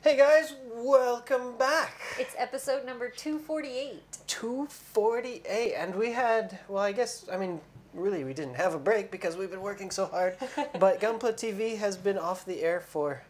Hey guys, welcome back. It's episode number 248. 248, and we had, well, really we didn't have a break because we've been working so hard, but Gunpla TV has been off the air for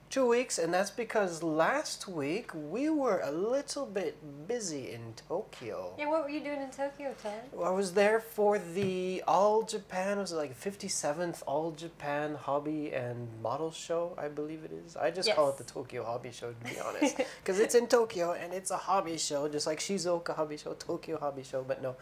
2 weeks, and that's because last week we were a little bit busy in Tokyo. Yeah, what were you doing in Tokyo, Todd? I was there for the All Japan, was it like 57th All Japan Hobby and Model Show, I believe it is. I just call it the Tokyo Hobby Show, to be honest, because it's in Tokyo and it's a hobby show, just like Shizuoka Hobby Show, Tokyo Hobby Show, but no.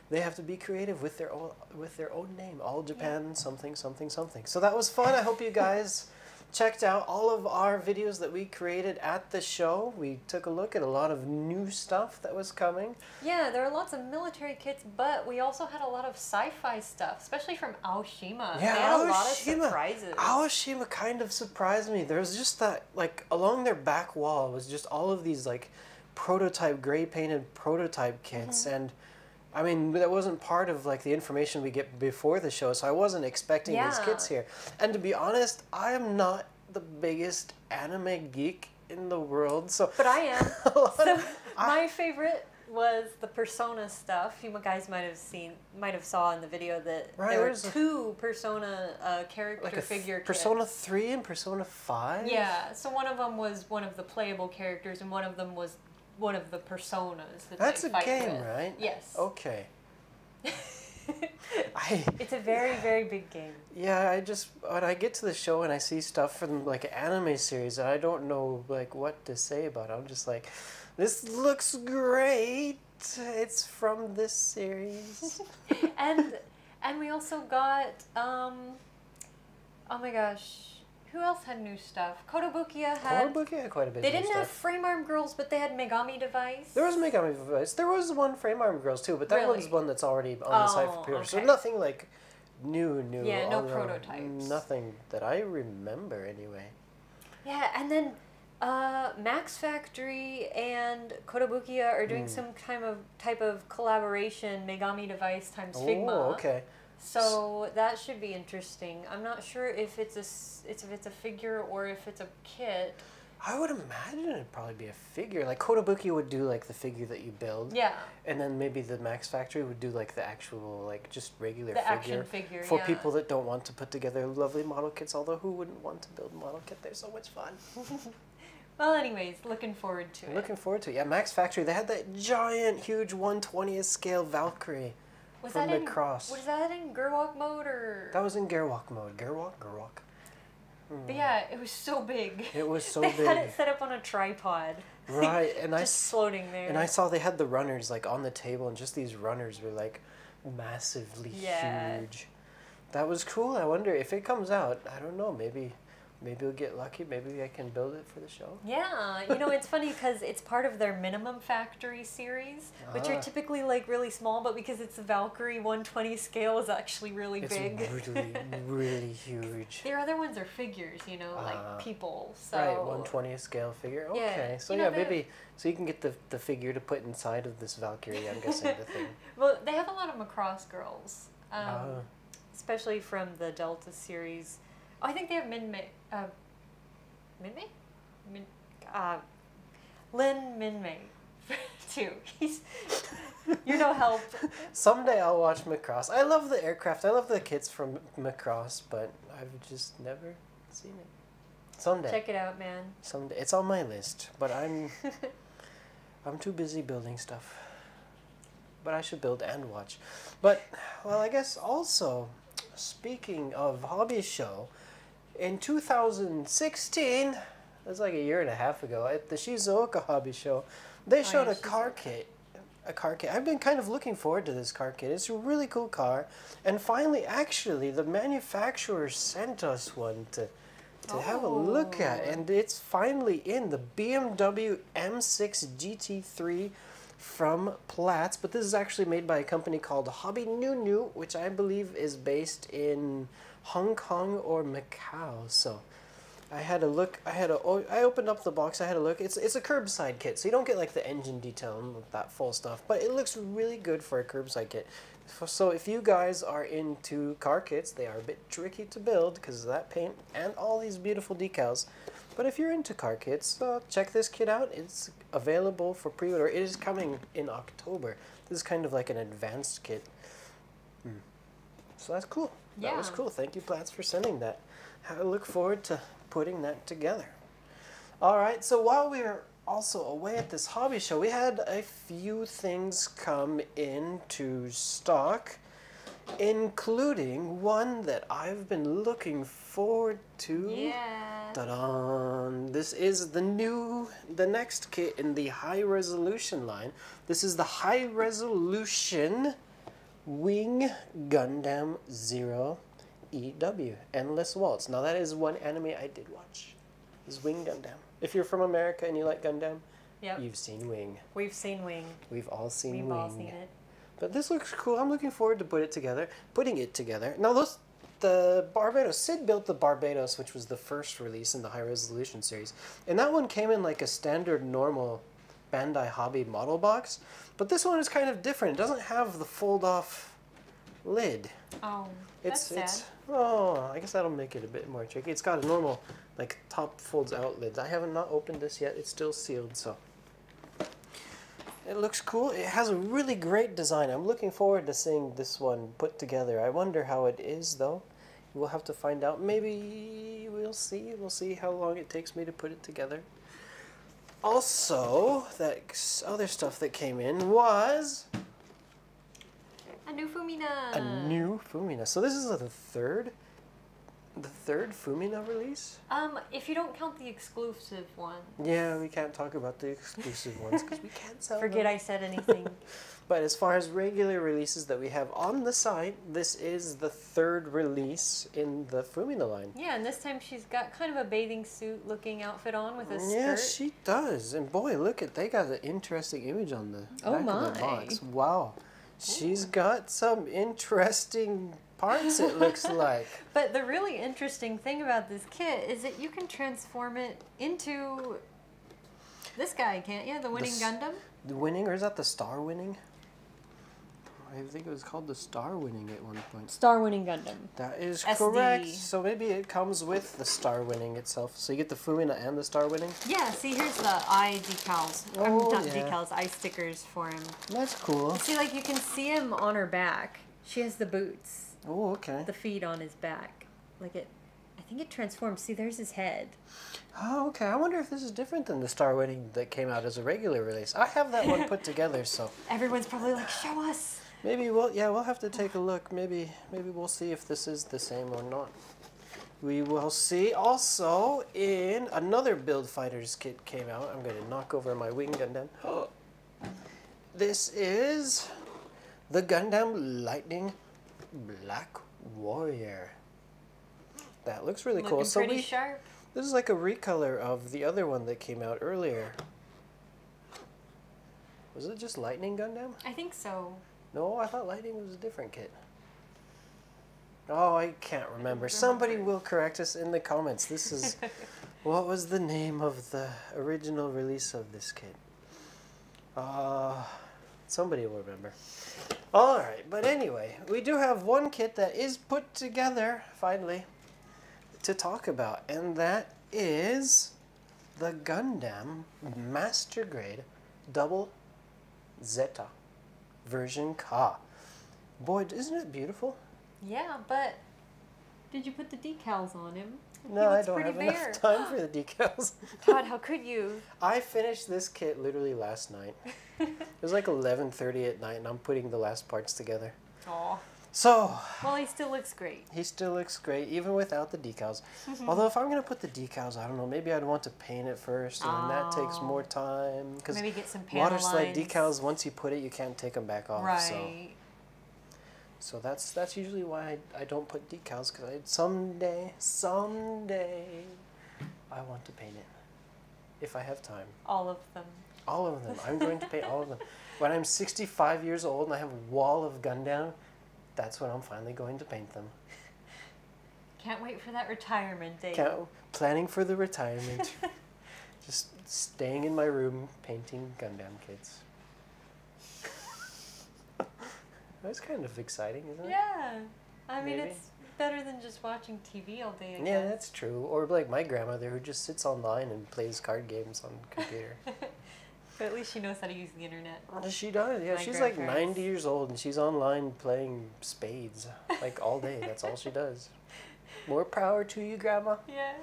They have to be creative with their own name, All Japan something something something. So that was fun. I hope you guys checked out all of our videos that we created at the show. We took a look at a lot of new stuff that was coming. Yeah, there are lots of military kits, but we also had a lot of sci-fi stuff, especially from Aoshima. Yeah, they had a lot of surprises. Aoshima kind of surprised me. There was just that, like, along their back wall was just all of these, like, prototype, gray painted prototype kits, and I mean, that wasn't part of, like, the information we get before the show, so I wasn't expecting these kits here. And to be honest, I am not the biggest anime geek in the world, so... But I am. So my favorite was the Persona stuff. You guys might have saw in the video that there were two Persona character figure kits. Persona 3 and Persona 5? Yeah, so one of them was one of the playable characters, and one of them was one of the personas that That's they a fight game, with. right? Yes. Okay. It's a very, very big game. Yeah, when I get to the show and I see stuff from, like, an anime series and I don't know, like, what to say about it, I'm just like, this looks great. It's from this series. and we also got, oh my gosh, who else had new stuff? Kotobukiya had quite a bit. They didn't have Frame Arm Girls, but they had Megami Device. There was Megami Device. There was one Frame Arm Girls too, but that one's one that's already on the site for pre-order. So nothing like new. Yeah, no prototypes. Nothing that I remember anyway. Yeah, and then Max Factory and Kotobukiya are doing some type of collaboration, Megami Device times Figma. Oh, okay. So that should be interesting. I'm not sure if it's a figure or if it's a kit. I would imagine it'd probably be a figure. Like Kotobukiya would do like the figure that you build. Yeah. And then maybe the Max Factory would do like the actual, like, just regular figure. The action figure, for people that don't want to put together lovely model kits, although who wouldn't want to build a model kit? They're so much fun. Well, anyways, looking forward to it. Looking forward to it. Yeah, Max Factory, they had that giant, huge 1/20th scale Valkyrie. Was that in Gerwalk mode or? That was in Gerwalk mode. Gerwalk. But yeah, it was so big. It was so big. They had it set up on a tripod. Right, and just floating there. And I saw they had the runners like on the table, and just these runners were like massively huge. That was cool. I wonder if it comes out. I don't know. Maybe we'll get lucky. Maybe I can build it for the show. Yeah, you know, it's funny because it's part of their Minimum Factory series, which are typically like really small, but because it's the Valkyrie 1/20 scale is actually really big. It's really, really huge. Their other ones are figures, you know, like people. So right, 1/20th scale figure. Okay, yeah. So maybe so you can get the figure to put inside of this Valkyrie. I'm guessing the thing. Well, they have a lot of Macross girls, especially from the Delta series. Oh, I think they have Lin Minmay too. You're no help. Someday I'll watch Macross. I love the aircraft. I love the kits from Macross, but I've just never seen it. Someday. Check it out, man. Someday. It's on my list, but I'm too busy building stuff. But I should build and watch. But, well, I guess also, speaking of hobby show, in 2016, that's like a year and a half ago, at the Shizuoka Hobby Show, they showed a car kit. I've been kind of looking forward to this car kit. It's a really cool car. And finally, actually, the manufacturer sent us one to have a look at. And it's finally in the BMW M6 GT3 from Platts. But this is actually made by a company called Hobby Nunu, which I believe is based in Hong Kong or Macau. So I had a look. I opened up the box. I had a look. It's a curbside kit, so you don't get like the engine detail and that full stuff. But it looks really good for a curbside kit. So if you guys are into car kits, they are a bit tricky to build because of that paint and all these beautiful decals. But if you're into car kits, check this kit out. It's available for pre-order. It is coming in October. This is kind of like an advanced kit. So that's cool. Yeah. That was cool. Thank you, Platts, for sending that. I look forward to putting that together. All right, so while we were also away at this hobby show, we had a few things come into stock, including one that I've been looking forward to. Yeah. Ta-da! This is the next kit in the high resolution line. This is the high resolution Wing Gundam Zero EW, Endless Waltz. Now that is one anime I did watch. Is Wing Gundam. If you're from America and you like Gundam, yep, you've seen Wing. We've seen Wing. We've all seen We've Wing. all seen it. But this looks cool. I'm looking forward to putting it together. Now the Barbados, Cid built the Barbados, which was the first release in the high resolution series. And that one came in like a standard normal Bandai Hobby model box. But this one is kind of different. It doesn't have the fold off lid. Oh, that's sad. Oh, I guess that'll make it a bit more tricky. It's got a normal, like, top folds out lid. I haven't not opened this yet. It's still sealed, so. It looks cool. It has a really great design. I'm looking forward to seeing this one put together. I wonder how it is, though. We'll have to find out. Maybe we'll see. We'll see how long it takes me to put it together. Also, that other stuff that came in was a new Fumina. A new Fumina. So this is the third Fumina release? If you don't count the exclusive ones. Yeah, we can't talk about the exclusive ones because we can't sell them. Forget I said anything. But as far as regular releases that we have on the site, this is the third release in the Fumina line. Yeah, and this time she's got kind of a bathing suit looking outfit on with a skirt. Yeah, she does. And boy, look they got an interesting image on the back of the box. Wow. She's got some interesting parts, it looks like. But the really interesting thing about this kit is that you can transform it into this guy, can't you? The Winning Gundam? The Winning, or is that the Star Winning? I think it was called the Star Winning at one point. Star Winning Gundam. That is SD. correct. So maybe it comes with the Star Winning itself. So you get the Fumina and the Star Winning? Yeah, see, here's the eye decals. Oh, not yeah. decals, eye stickers for him. That's cool. See, like, you can see him on her back. She has the boots. Oh, okay. The feet on his back. Like I think it transforms. See, there's his head. Oh, okay. I wonder if this is different than the Star Winning that came out as a regular release. I have that one put together, so. Everyone's probably like, show us. Maybe we'll have to take a look. Maybe we'll see if this is the same or not. We will see. Also, in another Build Fighters kit came out. I'm going to knock over my Wing Gundam. This is the Gundam Lightning Black Warrior. That looks really cool. Looking pretty sharp. This is like a recolor of the other one that came out earlier. Was it just Lightning Gundam? I think so. No, I thought Lightning was a different kit. Oh, I can't remember. Somebody will correct us in the comments. This is... What was the name of the original release of this kit? Somebody will remember. Alright, but anyway, we do have one kit that is put together, finally, to talk about. And that is the Gundam Master Grade Double Zeta Ver.Ka. Boy, isn't it beautiful? Yeah, but did you put the decals on him? No, I don't have enough time for the decals. Todd, how could you? I finished this kit literally last night. It was like 11:30 at night, and I'm putting the last parts together. Aw. So. Well, he still looks great. He still looks great, even without the decals. Although, if I'm going to put the decals, I don't know, maybe I'd want to paint it first, and then that takes more time. Because maybe get some panel water slide lines. Decals, once you put it, you can't take them back off. Right. So that's usually why I don't put decals, because someday, I want to paint it. If I have time. All of them. All of them. I'm going to paint all of them. When I'm 65 years old and I have a wall of Gundam, that's when I'm finally going to paint them. Can't wait for that retirement date. Planning for the retirement. Just staying in my room painting Gundam kits. That's kind of exciting, isn't it? Yeah. I mean, it's better than just watching TV all day, I Yeah, guess. that's true. Or like my grandmother who just sits online and plays card games on the computer. But at least she knows how to use the internet. She does, yeah. She's like 90 years old and she's online playing spades like all day. That's all she does. More power to you, Grandma. Yeah.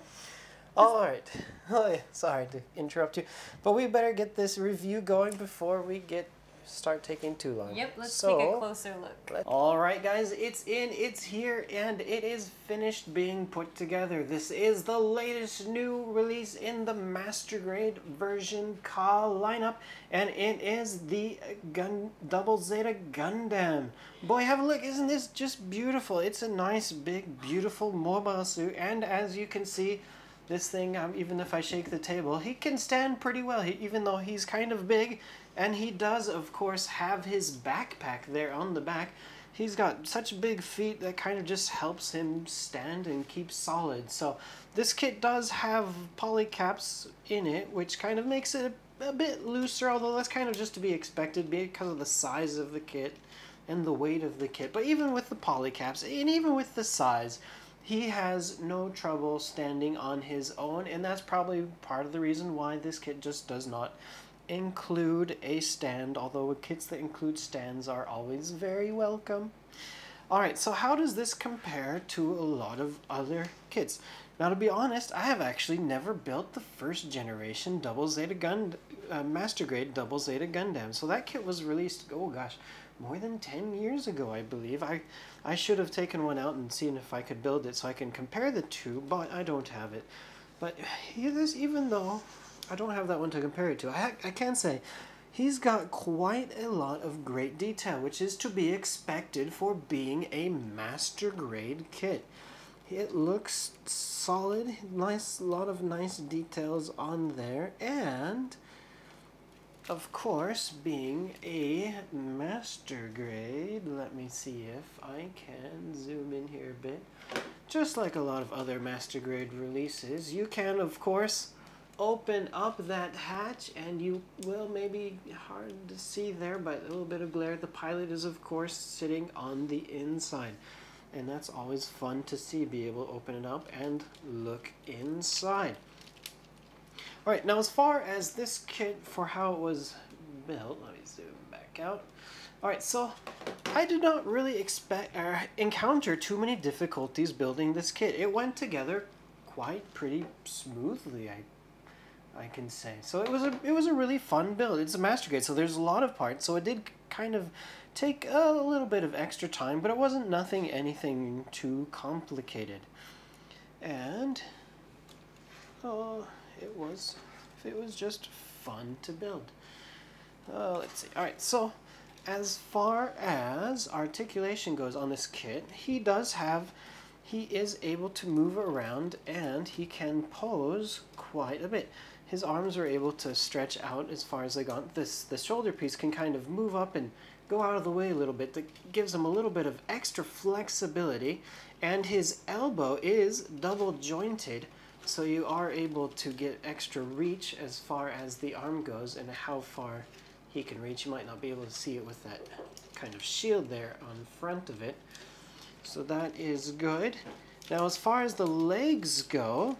All right. Oh, yeah. Sorry to interrupt you, but we better get this review going before we start taking too long. Yep, let's take a closer look. All right, guys, it's in, it's here, and it is finished being put together. This is the latest new release in the Master Grade Ver.Ka lineup, and it is the Double Zeta Gundam. Boy, have a look. Isn't this just beautiful? It's a nice, big, beautiful mobile suit, and as you can see, this thing, even if I shake the table, he can stand pretty well, even though he's kind of big. And he does, of course, have his backpack there on the back. He's got such big feet that kind of just helps him stand and keep solid. So this kit does have poly caps in it, which kind of makes it a bit looser, although that's kind of just to be expected because of the size of the kit and the weight of the kit. But even with the poly caps, and even with the size, he has no trouble standing on his own, and that's probably part of the reason why this kit just does not include a stand, although kits that include stands are always very welcome. Alright, so how does this compare to a lot of other kits? Now, to be honest, I have actually never built the first generation Double Zeta Master Grade Double Zeta Gundam. So that kit was released, oh gosh, more than 10 years ago, I believe. I should have taken one out and seen if I could build it so I can compare the two, but I don't have it. But even though I don't have that one to compare it to, I can say he's got quite a lot of great detail, which is to be expected for being a Master Grade kit. It looks solid, nice, lot of nice details on there, and of course, being a Master Grade, let me see if I can zoom in here a bit. Just like a lot of other Master Grade releases, you can, of course, open up that hatch, and you will, maybe hard to see there, but a little bit of glare. The pilot is, of course, sitting on the inside, and that's always fun to see, be able to open it up and look inside. Alright, now as far as this kit for how it was built, let me zoom back out. Alright, so I did not really encounter too many difficulties building this kit. It went together quite pretty smoothly, I can say. So it was a really fun build. It's a Master Grade, so there's a lot of parts, so it did kind of take a little bit of extra time, but it wasn't anything too complicated. And it was just fun to build. Let's see. Alright, so as far as articulation goes on this kit, he is able to move around, and he can pose quite a bit. His arms are able to stretch out as far as they go. The shoulder piece can kind of move up and go out of the way a little bit. That gives him a little bit of extra flexibility, and his elbow is double jointed, so you are able to get extra reach as far as the arm goes and how far he can reach. You might not be able to see it with that kind of shield there on front of it. So that is good. Now as far as the legs go,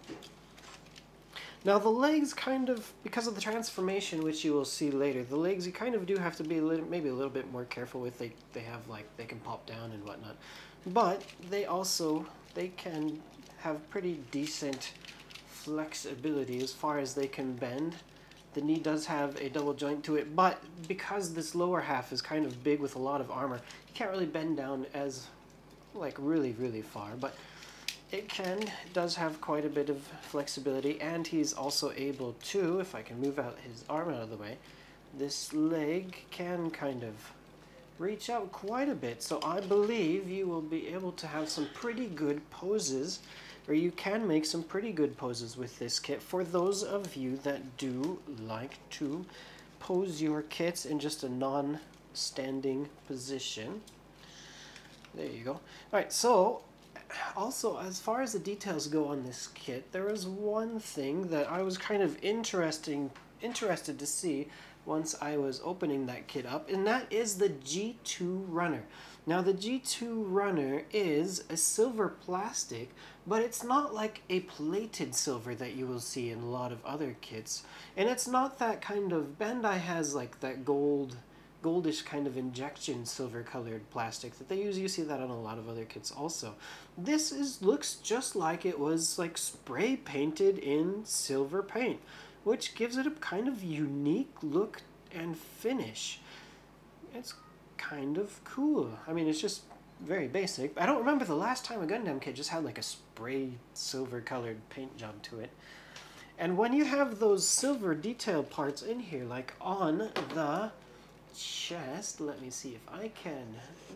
now the legs kind of, because of the transformation, which you will see later, the legs you kind of do have to be maybe a little bit more careful with. They have, like, they can pop down and whatnot. But they can have pretty decent flexibility as far as they can bend. The knee does have a double joint to it, but because this lower half is kind of big with a lot of armor, you can't really bend down as, like, really, really far. But it does have quite a bit of flexibility, and he's also able to, if I can move out his arm out of the way, this leg can kind of reach out quite a bit. So I believe you will be able to have some pretty good poses, or you can make some pretty good poses with this kit for those of you that do like to pose your kits in just a non-standing position. There you go. Alright, so also, as far as the details go on this kit, there is one thing that I was kind of interested to see once I was opening that kit up, and that is the G2 Runner. Now the G2 Runner is a silver plastic, but it's not like a plated silver that you will see in a lot of other kits. And it's not that kind of, Bandai has like that goldish kind of injection silver colored plastic that they use. You see that on a lot of other kits also. This looks just like it was like spray painted in silver paint, which gives it a kind of unique look and finish. It's kind of cool. I mean, it's just very basic. I don't remember the last time a Gundam kit just had like a spray silver colored paint job to it. And when you have those silver detail parts in here, like on the chest, let me see if I can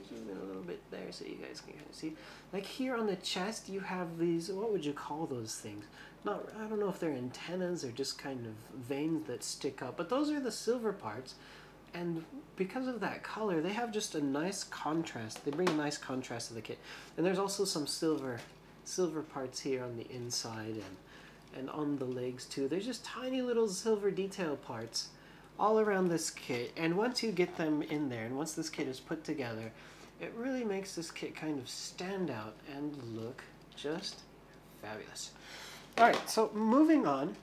zoom in a little bit there so you guys can kind of see. Like here on the chest, you have these, what would you call those things? I don't know if they're antennas or just kind of veins that stick up, but those are the silver parts. And because of that color, they have just a nice contrast. They bring a nice contrast to the kit. And there's also some silver parts here on the inside and on the legs too. There's just tiny little silver detail parts all around this kit. And once you get them in there, and once this kit is put together, it really makes this kit kind of stand out and look just fabulous. Alright, so moving on.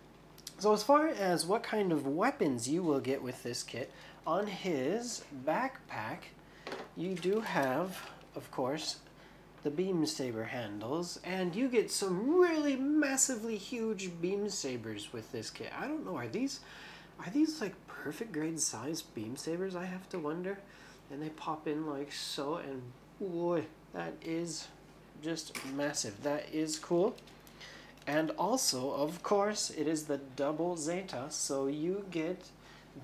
So as far as what kind of weapons you will get with this kit, on his backpack, you do have, of course, the beam saber handles, and you get some really massively huge beam sabers with this kit. I don't know, are these like perfect grade size beam sabers, I have to wonder? And they pop in like so, and boy, that is just massive. That is cool. And also, of course, it is the double Zeta, so you get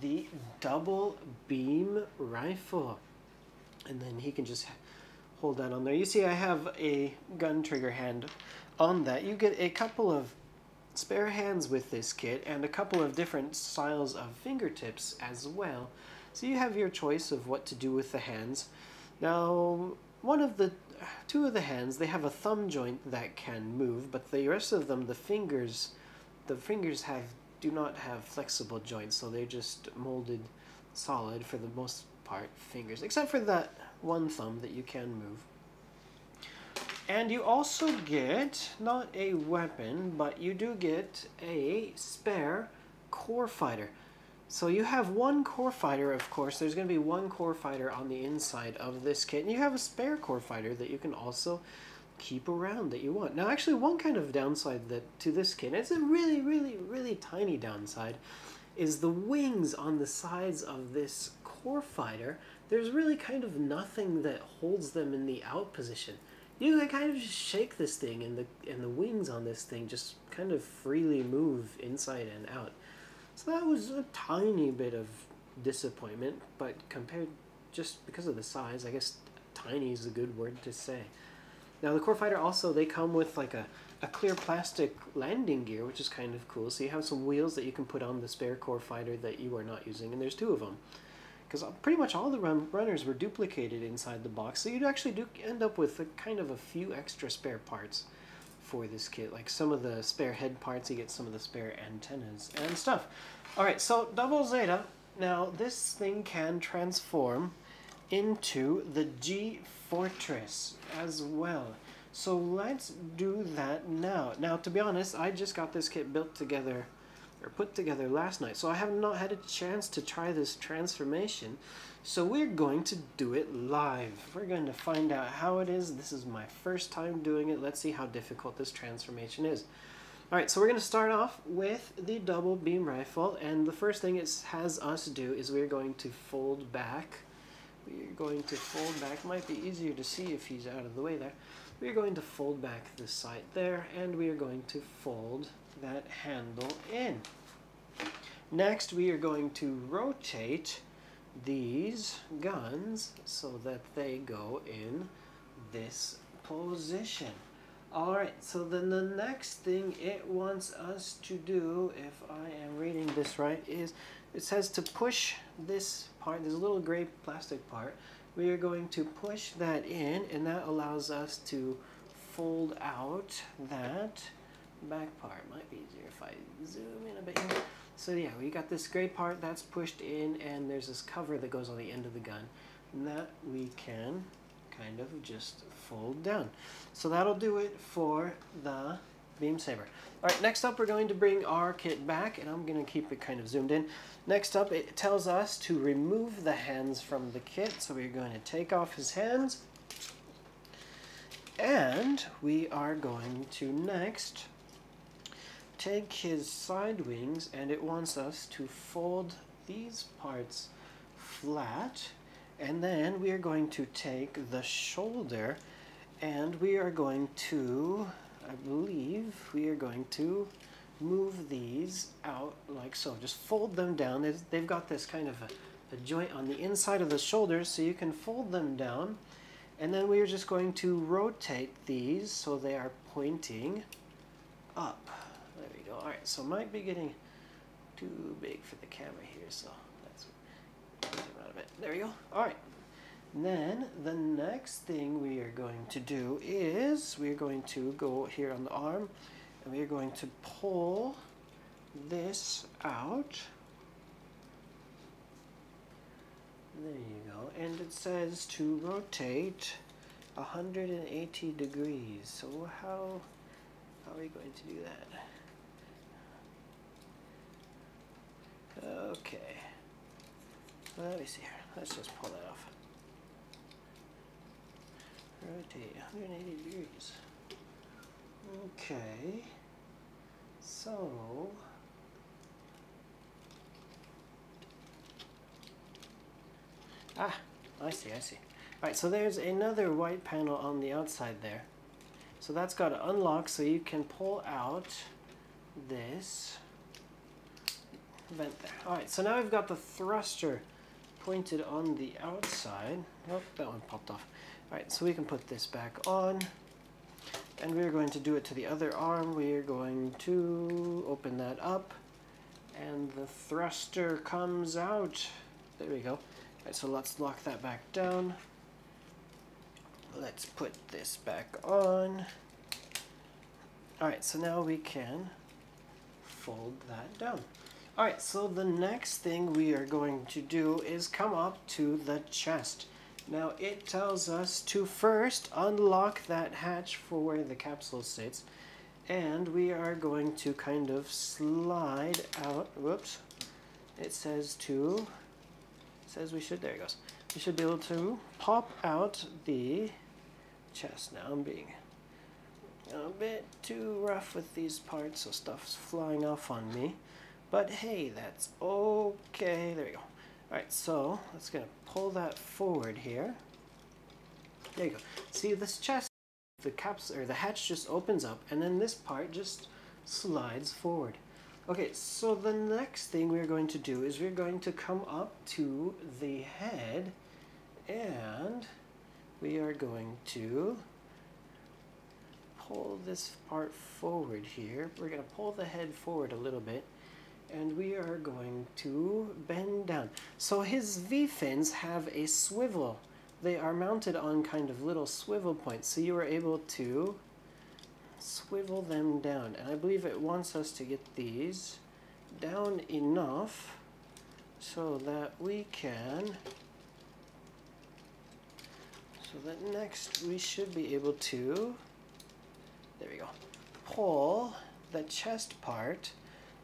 the double beam rifle. And then he can just hold that on there. You see I have a gun trigger hand on that. You get a couple of spare hands with this kit and a couple of different styles of fingertips as well. So you have your choice of what to do with the hands. Now, two of the hands, they have a thumb joint that can move, but the rest of them, the fingers do not have flexible joints, so they're just molded solid for the most part fingers, except for that one thumb that you can move. And you also get, not a weapon, but you do get a spare core fighter. So you have one core fighter, of course. There's going to be one core fighter on the inside of this kit, and you have a spare core fighter that you can also keep around that you want. Now, actually, one kind of downside to this kit, it's a really, really, really tiny downside, is the wings on the sides of this core fighter. There's really kind of nothing that holds them in the out position. You can kind of just shake this thing, and the wings on this thing just kind of freely move inside and out. So that was a tiny bit of disappointment, but compared, just because of the size, I guess tiny is a good word to say. Now the core fighter also, they come with like a clear plastic landing gear, which is kind of cool. So you have some wheels that you can put on the spare core fighter that you are not using, and there's two of them. Because pretty much all the runners were duplicated inside the box, so you actually do end up with kind of a few extra spare parts for this kit. Like some of the spare head parts, you get some of the spare antennas and stuff. Alright, so double Zeta. Now this thing can transform into the G-Fortress as well. So let's do that now. Now, to be honest, I just got this kit built together, or put together last night, so I have not had a chance to try this transformation. So we're going to do it live. We're going to find out how it is. This is my first time doing it. Let's see how difficult this transformation is. Alright, so we're going to start off with the double beam rifle, and the first thing it has us do is we're going to fold back. We're going to fold back. Might be easier to see if he's out of the way there. We're going to fold back this side there, and we are going to fold that handle in. Next, we are going to rotate these guns so that they go in this position. Alright, so then the next thing it wants us to do, if I am reading this right, is it says to push this part, this little gray plastic part. We are going to push that in, and that allows us to fold out that back part. Might be easier if I zoom in a bit here. So yeah, we got this gray part that's pushed in, and there's this cover that goes on the end of the gun, and that we can kind of just fold down. So that'll do it for the beam saber. Alright, next up we're going to bring our kit back, and I'm going to keep it kind of zoomed in. Next up, it tells us to remove the hands from the kit, so we're going to take off his hands, and we are going to next take his side wings, and it wants us to fold these parts flat, and then we are going to take the shoulder, and we are going to, I believe, we are going to move these out like so. Just fold them down. They've got this kind of a joint on the inside of the shoulders, so you can fold them down, and then we are just going to rotate these so they are pointing up. There we go. Alright, so might be getting too big for the camera here, so let's zoom out a bit. There we go. Alright. Then the next thing we are going to do is we're going to go here on the arm, and we're going to pull this out. There you go. And it says to rotate 180 degrees. So how are we going to do that? Okay. Let me see here. Let's just pull that off. Rotate 180 degrees. Okay. So I see. Alright, so there's another white panel on the outside there. So that's got to unlock, so you can pull out this vent there. Alright, so now we've got the thruster pointed on the outside. Oh, that one popped off. Alright, so we can put this back on. And we're going to do it to the other arm. We're going to open that up. And the thruster comes out. There we go. Alright, so let's lock that back down. Let's put this back on. Alright, so now we can fold that down. Alright, so the next thing we are going to do is come up to the chest. Now it tells us to first unlock that hatch for where the capsule sits, and we are going to kind of slide out. Whoops. It says we should, there it goes. We should be able to pop out the chest. Now I'm being a bit too rough with these parts, so stuff's flying off on me. But hey, that's okay. There we go. Alright, so let's gonna pull that forward here. There you go. See, this chest, the caps or the hatch just opens up, and then this part just slides forward. Okay, so the next thing we're going to do is we're going to come up to the head, and we are going to pull this part forward here. We're going to pull the head forward a little bit, and we are going to bend down. So his V-fins have a swivel. They are mounted on kind of little swivel points, so you are able to swivel them down. And I believe it wants us to get these down enough so that we can, so that next we should be able to, there we go, pull the chest part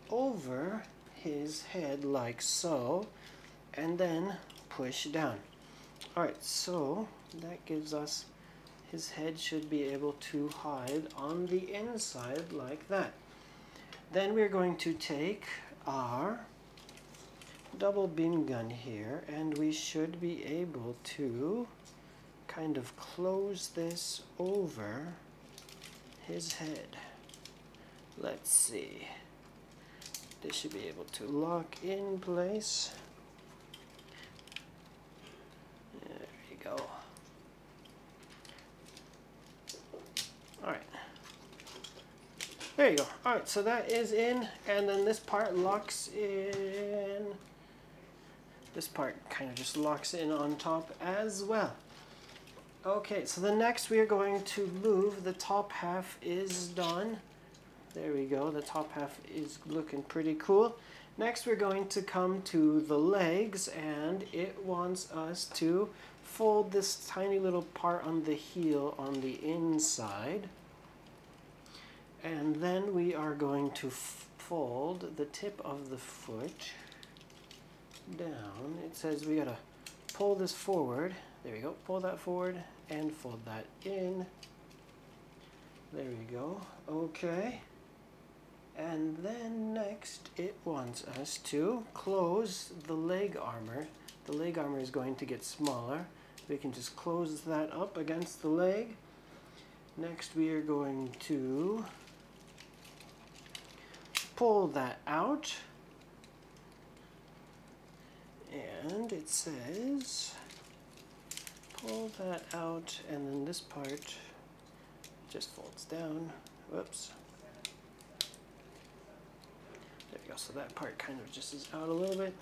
over his head like so, and then push down. Alright, so that gives us, his head should be able to hide on the inside like that. Then we're going to take our double beam gun here, and we should be able to kind of close this over his head. Let's see. This should be able to lock in place. There we go. Alright. There you go. Alright, so that is in, and then this part locks in. This part kind of just locks in on top as well. Okay, so the next we are going to move, the top half is done. There we go, the top half is looking pretty cool. Next we're going to come to the legs, and it wants us to fold this tiny little part on the heel on the inside. And then we are going to fold the tip of the foot down. It says we gotta pull this forward. There we go. Pull that forward and fold that in. There we go. Okay. And then next it wants us to close the leg armor. The leg armor is going to get smaller. We can just close that up against the leg. Next we are going to pull that out. And it says pull that out, and then this part just folds down. Whoops. There we go. So that part kind of just is out a little bit.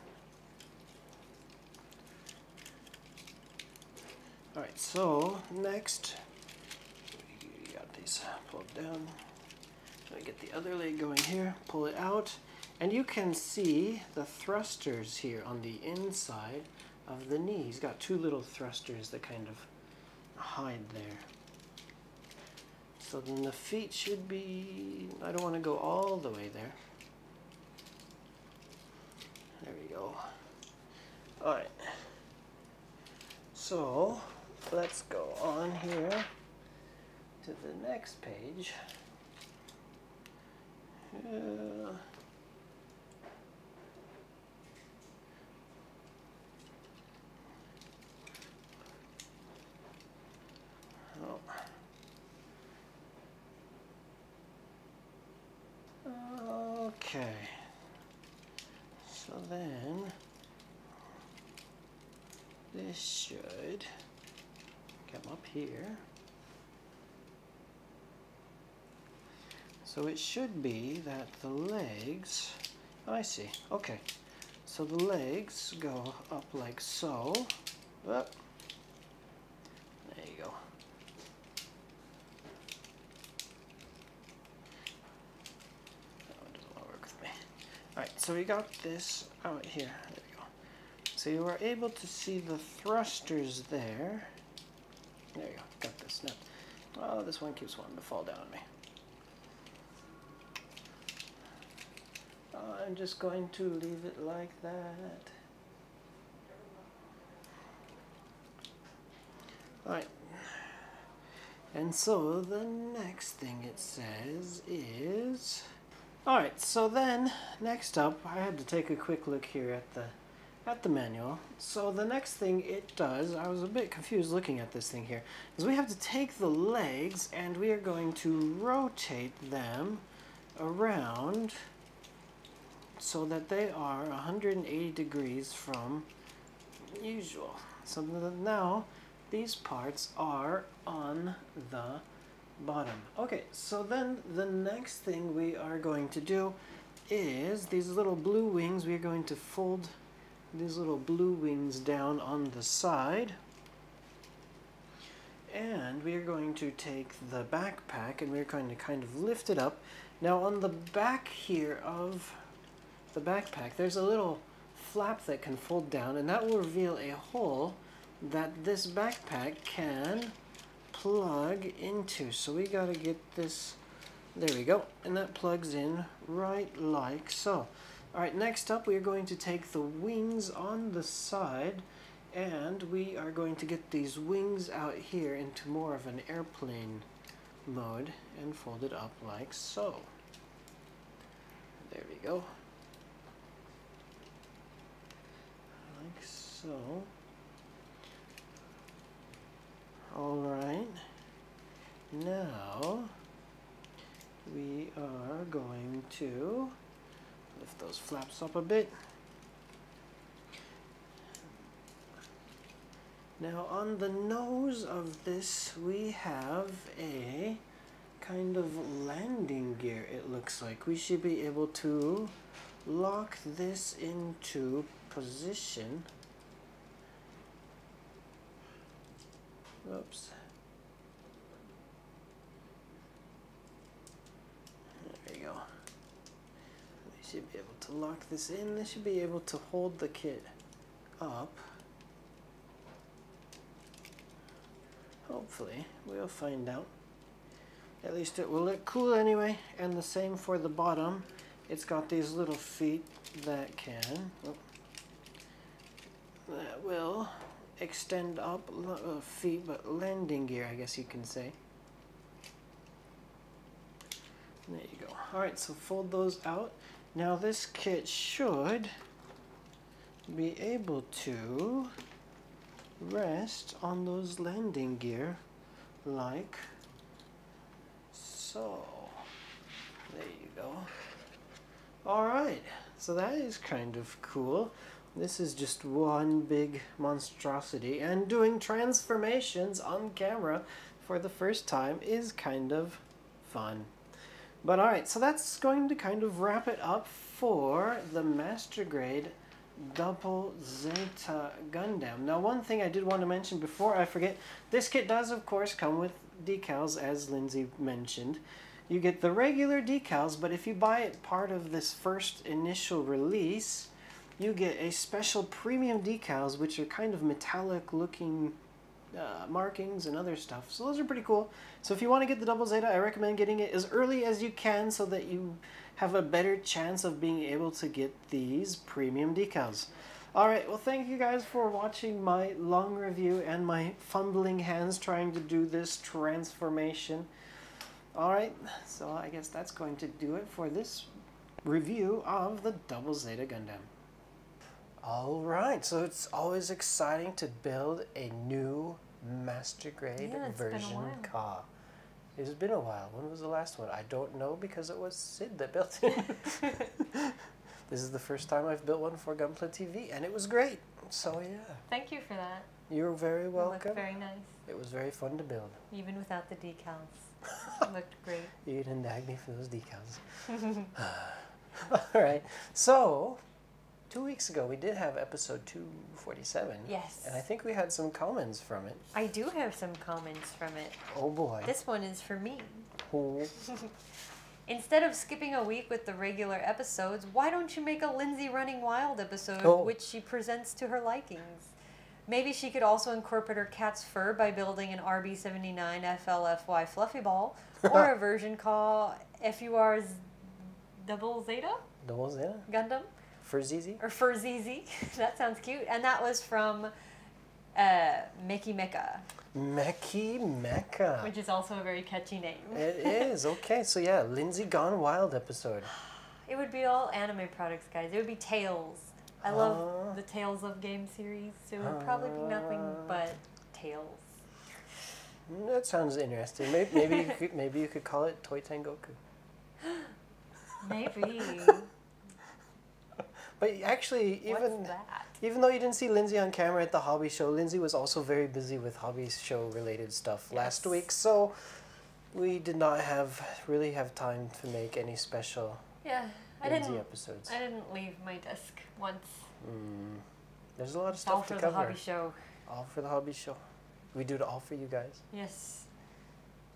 Alright, so next we got these pulled down. Let me get the other leg going here, pull it out, and you can see the thrusters here on the inside of the knee. He's got two little thrusters that kind of hide there. So then the feet should be, I don't want to go all the way there. There we go. Alright. So let's go on here to the next page. Okay. So then this should come up here. So it should be that the legs, oh, I see, okay. So the legs go up like so. Oh, there you go. That one doesn't want to work with me. Alright, so we got this out here. There we go. So you are able to see the thrusters there. There you go, got this now. Oh, this one keeps wanting to fall down on me. I'm just going to leave it like that. Alright. And so the next thing it says is... Alright, so then next up, I had to take a quick look here at the manual. So the next thing it does, I was a bit confused looking at this thing here, is we have to take the legs and we are going to rotate them around so that they are 180 degrees from usual. So now these parts are on the bottom. Okay, so then the next thing we are going to do is these little blue wings. We are going to fold these little blue wings down on the side, and we are going to take the backpack and we're going to kind of lift it up. Now on the back here of the backpack there's a little flap that can fold down, and that will reveal a hole that this backpack can plug into. So we gotta get this, there we go, and that plugs in right like so. Alright, next up we are going to take the wings on the side, and we are going to get these wings out here into more of an airplane mode and fold it up like so. There we go. Like so. Alright, now we are going to lift those flaps up a bit. Now on the nose of this we have a kind of landing gear, it looks like. We should be able to lock this into position. Oops. There we go. Let me should be able to lock this in. This should be able to hold the kit up. Hopefully, we'll find out. At least it will look cool anyway. And the same for the bottom. It's got these little feet that can, that will extend up, feet, but landing gear, I guess you can say. There you go. Alright, so fold those out. Now this kit should be able to rest on those landing gear like so. There you go. Alright, so that is kind of cool. This is just one big monstrosity, and doing transformations on camera for the first time is kind of fun. But alright, so that's going to kind of wrap it up for the Master Grade Double Zeta Gundam. Now, one thing I did want to mention before I forget, this kit does of course come with decals, as Lindsay mentioned. You get the regular decals, but if you buy it part of this first initial release, you get a special premium decals, which are kind of metallic looking markings and other stuff. So those are pretty cool. So if you want to get the Double Zeta, I recommend getting it as early as you can so that you have a better chance of being able to get these premium decals. Alright, well thank you guys for watching my long review and my fumbling hands trying to do this transformation. Alright, so I guess that's going to do it for this review of the Double Zeta Gundam. Alright, so it's always exciting to build a new Master Grade Ver.Ka. It's been a while. When was the last one? I don't know because it was Cid that built it. This is the first time I've built one for Gunpla TV, and it was great. So yeah. Thank you for that. You're very welcome. It looked very nice. It was very fun to build. Even without the decals. It looked great. You didn't nag me for those decals. Alright, so 2 weeks ago we did have episode 247. Yes. And I think we had some comments from it. I do have some comments from it. Oh boy. This one is for me. Oh. Instead of skipping a week with the regular episodes, why don't you make a Lindsay Running Wild episode, which she presents to her likings? Maybe she could also incorporate her cat's fur by building an RB79 FLFY Fluffy Ball, or a Ver.Ka FUR Double Zeta? Double Zeta? Gundam? Furzizi? Or Furzizi. That sounds cute. And that was from Mickey Mecca. Mickey Mecca. Which is also a very catchy name. It is. Okay, so yeah, Lindsay Gone Wild episode. It would be all anime products, guys. It would be Tales. I love the Tales of game series, so it would probably be nothing but Tales. That sounds interesting. Maybe you could call it Toy Tengoku. Maybe. But actually, even though you didn't see Lindsay on camera at the hobby show, Lindsay was also very busy with hobby show related stuff last week, so we did not really have time to make any special Lindsay episodes. I didn't leave my desk once. There's a lot of stuff to cover. All for the hobby show. All for the hobby show. We do it all for you guys. Yes.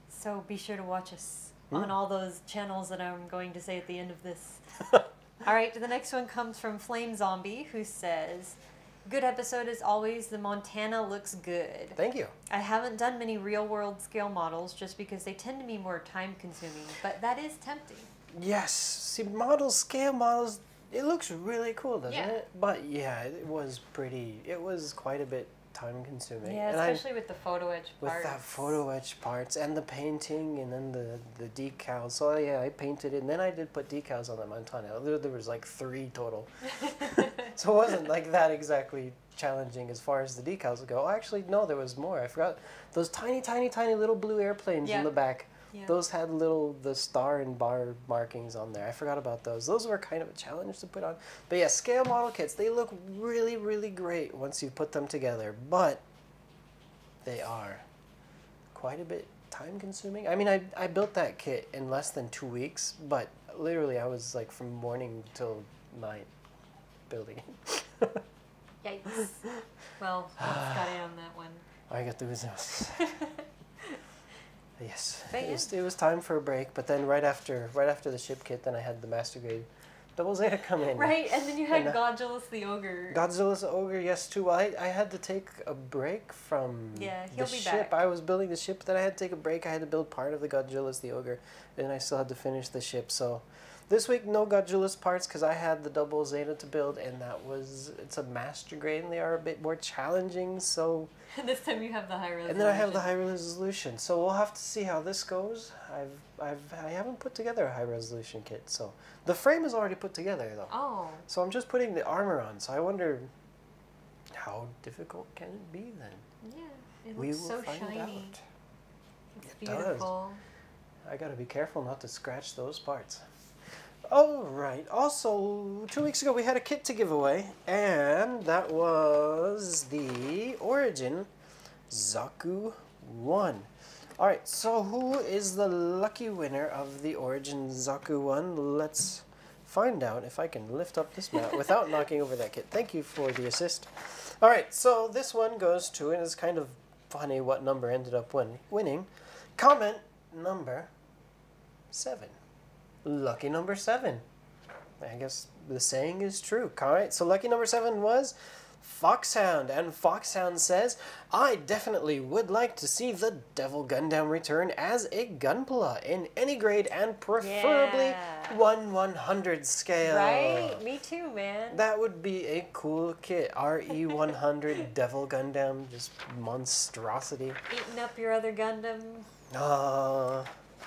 So be sure to watch us on all those channels that I'm going to say at the end of this. All right, the next one comes from Flame Zombie, who says, "Good episode as always. The Montana looks good. Thank you. I haven't done many real-world scale models just because they tend to be more time-consuming, but that is tempting." Yes. See, scale models, it looks really cool, doesn't it? But yeah, it was quite a bit time-consuming. Yeah, especially with the photo etch parts. With that photo etch parts and the painting and then the decals. So yeah, I painted it and then I did put decals on the Montana. There was like 3 total. So it wasn't like that exactly challenging as far as the decals go. Actually, no, there was more. I forgot those tiny, tiny, tiny little blue airplanes in the back. Yeah. Those had the star and bar markings on there. I forgot about those. Those were kind of a challenge to put on. But yeah, scale model kits, they look really, really great once you put them together. But they are quite a bit time consuming. I mean, I built that kit in less than 2 weeks, but literally I was like from morning till night building it. Yikes. Well, got in on that one. I got the business. Yes, it was time for a break, but then right after the ship kit, then I had the Master Grade Double Zeta come in. Right, and then you had And, Godzilla the Ogre. Godzilla's Ogre, yes, too. I had to take a break from Yeah, the he'll be ship. back. I was building the ship, then I had to take a break. I had to build part of the Godzilla's the Ogre, and I still had to finish the ship. So this week, no Godzilla's parts because I had the Double Zeta to build, and it's a master grade, and they are a bit more challenging, so... And this time you have the high resolution. And then I have the high resolution, so we'll have to see how this goes. I haven't put together a high resolution kit, so the frame is already put together though. Oh. So I'm just putting the armor on. So I wonder how difficult can it be then? Yeah, it We looks will so find shiny. out. It's It does. beautiful. I gotta be careful not to scratch those parts. All right. Also, 2 weeks ago we had a kit to give away, and that was the Origin Zaku 1. All right. So who is the lucky winner of the Origin Zaku 1? Let's find out if I can lift up this mat without knocking over that kit. Thank you for the assist. All right. So this one goes to, and it's kind of funny what number ended up winning. Comment number 7. Lucky number 7. I guess the saying is true. All right, so lucky number 7 was Foxhound. And Foxhound says, I definitely would like to see the Devil Gundam return as a Gunpla in any grade and preferably 1/100 scale. Right? Me too, man. That would be a cool kit. RE100 Devil Gundam, just monstrosity. Eating up your other Gundam.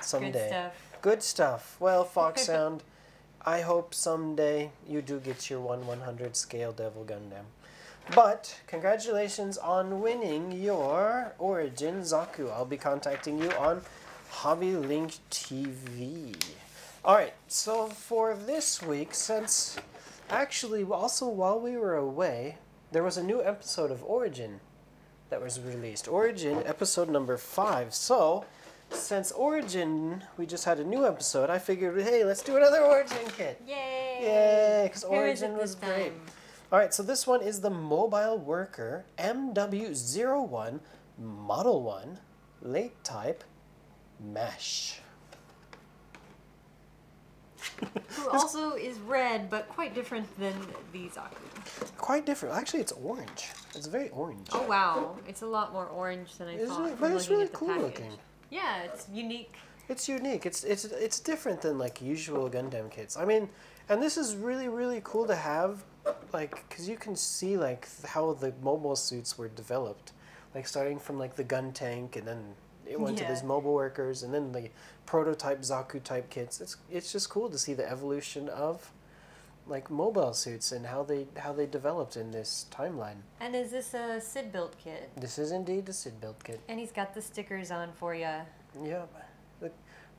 Someday. Good stuff. Good stuff. Well, Foxhound, I hope someday you do get your 1/100 scale Devil Gundam. But congratulations on winning your Origin Zaku. I'll be contacting you on HobbyLink TV. Alright, so for this week, since actually also while we were away, there was a new episode of Origin that was released. Origin episode number 5. So since Origin, we just had a new episode, I figured, hey, let's do another Origin kit. Yay! Yay, because Who is Origin it was this great. time? Alright, so this one is the Mobile Worker MW01 Model 1 Late Type Mesh. Who also is red, but quite different than the Zaku. Quite different. Actually, it's orange. It's very orange. Oh wow, it's a lot more orange than I Isn't thought. it? from But it's looking really at the cool package. looking. Yeah, it's unique. It's unique. It's different than like usual Gundam kits. I mean, and this is really cool to have, like, because you can see like how the mobile suits were developed, like starting from like the gun tank, and then it went to these mobile workers, and then the prototype Zaku type kits. It's just cool to see the evolution of like mobile suits and how they developed in this timeline. And is this a Cid Build Kit? This is indeed a Cid Build Kit. And he's got the stickers on for you. Yeah,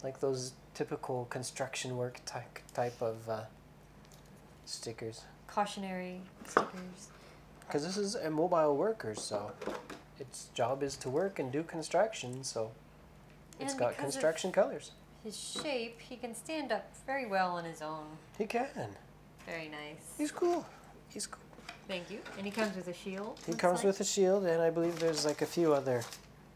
like those typical construction work type of stickers. Cautionary stickers. Because this is a mobile worker, so its job is to work and do construction, so it's And got because of construction colors. His shape, he can stand up very well on his own. He can. Very nice. He's cool. He's cool. Thank you. And he comes with a shield. He looks comes like. with a shield, and I believe there's like a few other,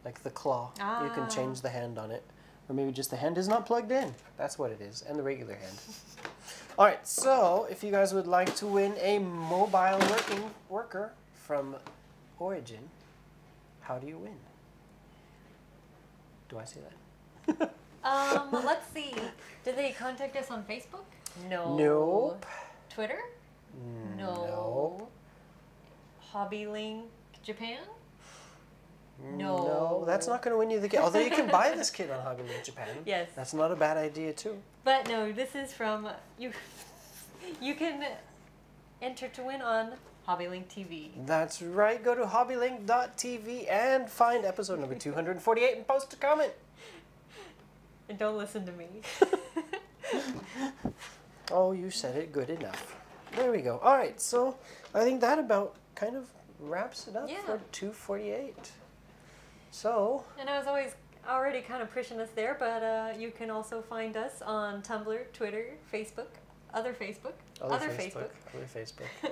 like the claw. You can Ah. change the hand on it. Or maybe just the hand is not plugged in. That's what it is. And the regular hand. Alright, so if you guys would like to win a mobile worker from Origin, how do you win? Do I say that? Let's see. Did they contact us on Facebook? No. Nope. Twitter? No. HobbyLink Japan? No, that's not going to win you the kit. Although you can buy this kit on HobbyLink Japan. Yes. That's not a bad idea, too. But no, this is from you. You can enter to win on HobbyLink TV. That's right. Go to hobbylink.tv and find episode number 248 and post a comment. And don't listen to me. Oh, you said it good enough. There we go. All right, so I think that about kind of wraps it up for 248. So. And I was already kind of pushing us there, but you can also find us on Tumblr, Twitter, Facebook, other Facebook,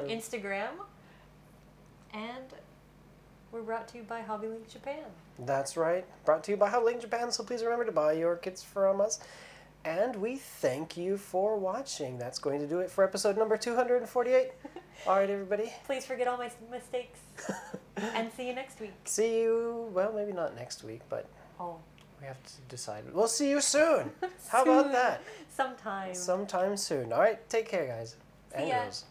Instagram, and we're brought to you by HobbyLink Japan. That's right. Brought to you by HobbyLink Japan, so please remember to buy your kits from us. And we thank you for watching. That's going to do it for episode number 248. All right, everybody. Please forget all my mistakes. And see you next week. See you, well, maybe not next week, but we have to decide. We'll see you soon. How about that? Sometime. Sometime soon. All right, take care, guys. And girls.